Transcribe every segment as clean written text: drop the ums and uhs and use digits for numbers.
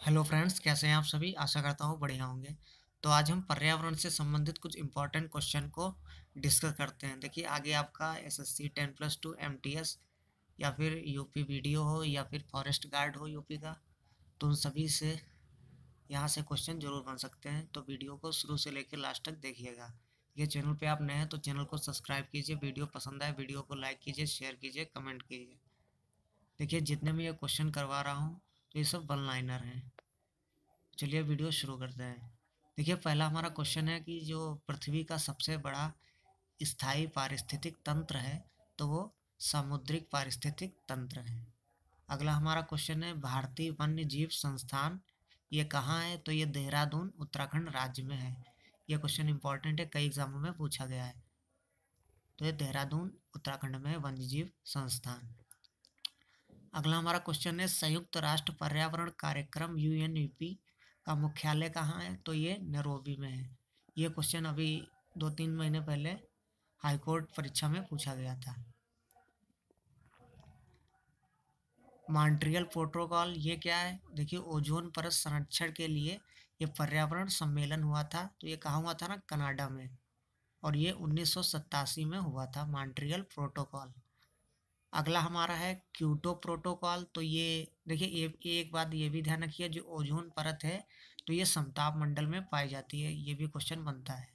Hello friends, कैसे हैं आप सभी? आशा करता हूँ बढ़िया होंगे। तो आज हम पर्यावरण से संबंधित कुछ इम्पोर्टेंट क्वेश्चन को डिस्कस करते हैं। देखिए, आगे आपका एसएससी 10+2 एमटीएस या फिर यूपी वीडियो हो या फिर फॉरेस्ट गार्ड हो यूपी का, तो उन सभी से यहाँ से क्वेश्चन जरूर बन सकते हैं। तो वीडियो को शुरू से लेकर लास्ट तक देखिएगा। ये चैनल पे आप नए हैं तो चैनल को सब्सक्राइब कीजिए। वीडियो पसंद आए वीडियो को लाइक कीजिए, शेयर कीजिए, कमेंट कीजिए। देखिए, जितने भी ये क्वेश्चन करवा रहा हूँ तो ये सब वन लाइनर हैं। चलिए वीडियो शुरू करते हैं। देखिए, पहला हमारा क्वेश्चन है कि जो पृथ्वी का सबसे बड़ा स्थायी पारिस्थितिक तंत्र है तो वो सामुद्रिक पारिस्थितिक तंत्र है। अगला हमारा क्वेश्चन है भारतीय वन्य जीव संस्थान ये कहाँ है? तो ये देहरादून उत्तराखंड राज्य में है। ये क्वेश्चन इंपॉर्टेंट है, कई एग्जामों में पूछा गया है। तो ये देहरादून उत्तराखंड में है वन्य जीव संस्थान। अगला हमारा क्वेश्चन है संयुक्त राष्ट्र पर्यावरण कार्यक्रम यूएनईपी का मुख्यालय कहाँ है? तो ये नैरोबी में है। ये क्वेश्चन अभी 2-3 महीने पहले हाईकोर्ट परीक्षा में पूछा गया था। मॉन्ट्रियल प्रोटोकॉल ये क्या है? देखिए, ओजोन परत संरक्षण के लिए ये पर्यावरण सम्मेलन हुआ था। तो ये कहाँ हुआ था ना? कनाडा में। और ये 1987 में हुआ था मॉन्ट्रियल प्रोटोकॉल। अगला हमारा है क्योटो प्रोटोकॉल। तो ये देखिए, ये एक बात ये भी ध्यान रखिए, जो ओजोन परत है तो ये समताप मंडल में पाई जाती है। ये भी क्वेश्चन बनता है।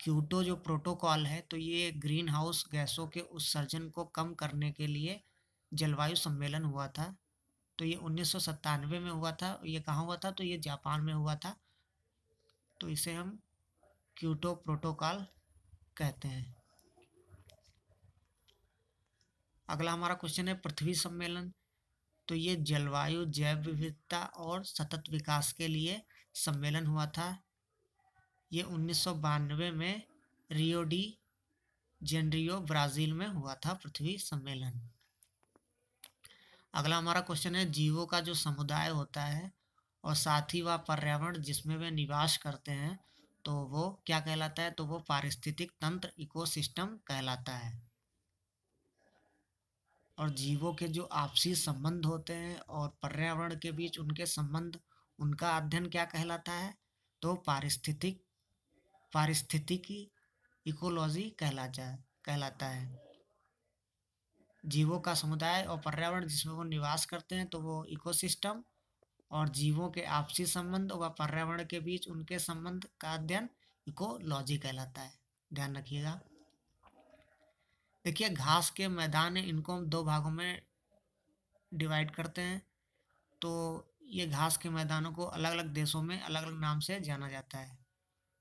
क्योटो जो प्रोटोकॉल है तो ये ग्रीन हाउस गैसों के उत्सर्जन को कम करने के लिए जलवायु सम्मेलन हुआ था। तो ये 1997 में हुआ था। ये कहाँ हुआ था? तो ये जापान में हुआ था। तो इसे हम क्योटो प्रोटोकॉल कहते हैं। अगला हमारा क्वेश्चन है पृथ्वी सम्मेलन। तो ये जलवायु जैव विविधता और सतत विकास के लिए सम्मेलन हुआ था। ये 1992 में रियो डी जेनरियो ब्राजील में हुआ था पृथ्वी सम्मेलन। अगला हमारा क्वेश्चन है जीवों का जो समुदाय होता है और साथ ही वह पर्यावरण जिसमें वे निवास करते हैं तो वो क्या कहलाता है? तो वो पारिस्थितिक तंत्र इकोसिस्टम कहलाता है। और जीवों के जो आपसी संबंध होते हैं और पर्यावरण के बीच उनके संबंध, उनका अध्ययन क्या कहलाता है? तो पारिस्थितिकी इकोलॉजी कहलाता है। जीवों का समुदाय और पर्यावरण जिसमें वो निवास करते हैं तो वो इकोसिस्टम, और जीवों के आपसी संबंध व पर्यावरण के बीच उनके संबंध का अध्ययन इकोलॉजी कहलाता है। ध्यान रखिएगा। देखिए, घास के मैदान है, इनको हम दो भागों में डिवाइड करते हैं। तो ये घास के मैदानों को अलग अलग देशों में अलग अलग नाम से जाना जाता है।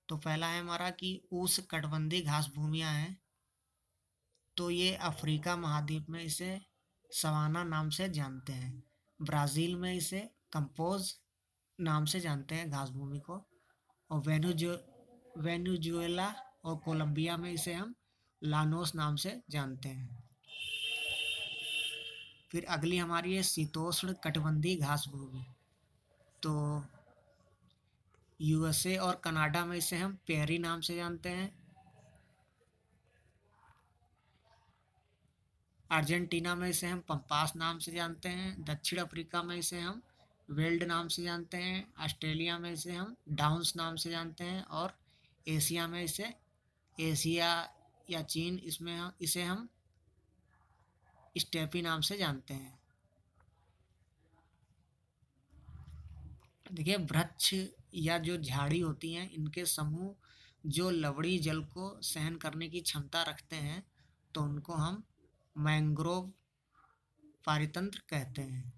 तो पहला है हमारा कि उष्णकटिबंधीय घास भूमियाँ हैं। तो ये अफ्रीका महाद्वीप में इसे सवाना नाम से जानते हैं। ब्राज़ील में इसे कंपोज नाम से जानते हैं घास भूमि को। और वेनेजुएला और कोलंबिया में इसे हम लानोस नाम से जानते हैं। फिर अगली हमारी है शीतोष्ण कटिबंधीय घास भूमि। तो यूएसए और कनाडा में इसे हम पेरी नाम से जानते हैं। अर्जेंटीना में इसे हम पंपास नाम से जानते हैं। दक्षिण अफ्रीका में इसे हम वेल्ड नाम से जानते हैं। ऑस्ट्रेलिया में इसे हम डाउन्स नाम से जानते हैं। और एशिया में इसे एशिया या चीन इसमें इसे हम स्टेपी नाम से जानते हैं। देखिए, वृक्ष या जो झाड़ी होती हैं इनके समूह जो लवणीय जल को सहन करने की क्षमता रखते हैं तो उनको हम मैंग्रोव पारितंत्र कहते हैं।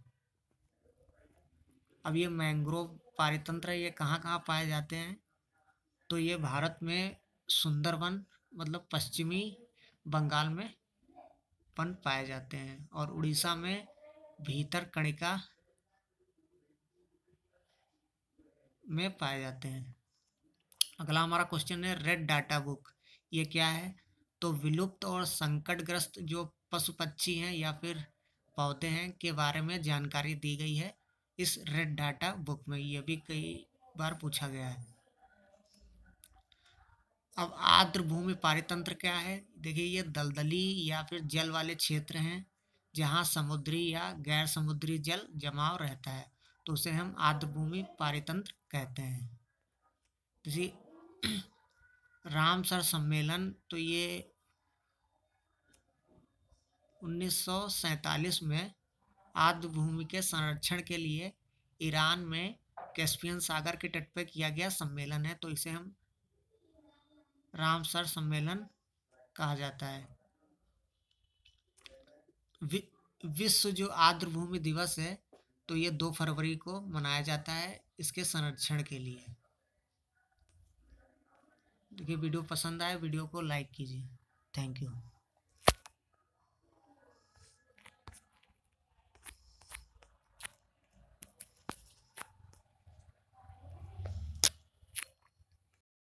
अब ये मैंग्रोव पारितंत्र ये कहाँ कहाँ पाए जाते हैं? तो ये भारत में सुंदरवन मतलब पश्चिमी बंगाल में पाए जाते हैं। और उड़ीसा में भीतरकनिका में पाए जाते हैं। अगला हमारा क्वेश्चन है रेड डाटा बुक ये क्या है? तो विलुप्त और संकटग्रस्त जो पशु पक्षी हैं या फिर पौधे हैं के बारे में जानकारी दी गई है इस रेड डाटा बुक में। ये भी कई बार पूछा गया है। अब आर्द्र भूमि पारितंत्र क्या है? देखिए, ये दलदली या फिर जल वाले क्षेत्र हैं जहाँ समुद्री या गैर समुद्री जल जमाव रहता है, तो उसे हम आर्द्रभूमि पारितंत्र कहते हैं। जैसे रामसर सम्मेलन, तो ये 1947 में आर्द्रभूमि के संरक्षण के लिए ईरान में कैस्पियन सागर के तट पर किया गया सम्मेलन है, तो इसे हम रामसर सम्मेलन कहा जाता है। विश्व जो आर्द्रभूमि दिवस है, तो ये 2 फरवरी को मनाया जाता है इसके संरक्षण के लिए। देखिए वीडियो पसंद आए, वीडियो को लाइक कीजिए। Thank you.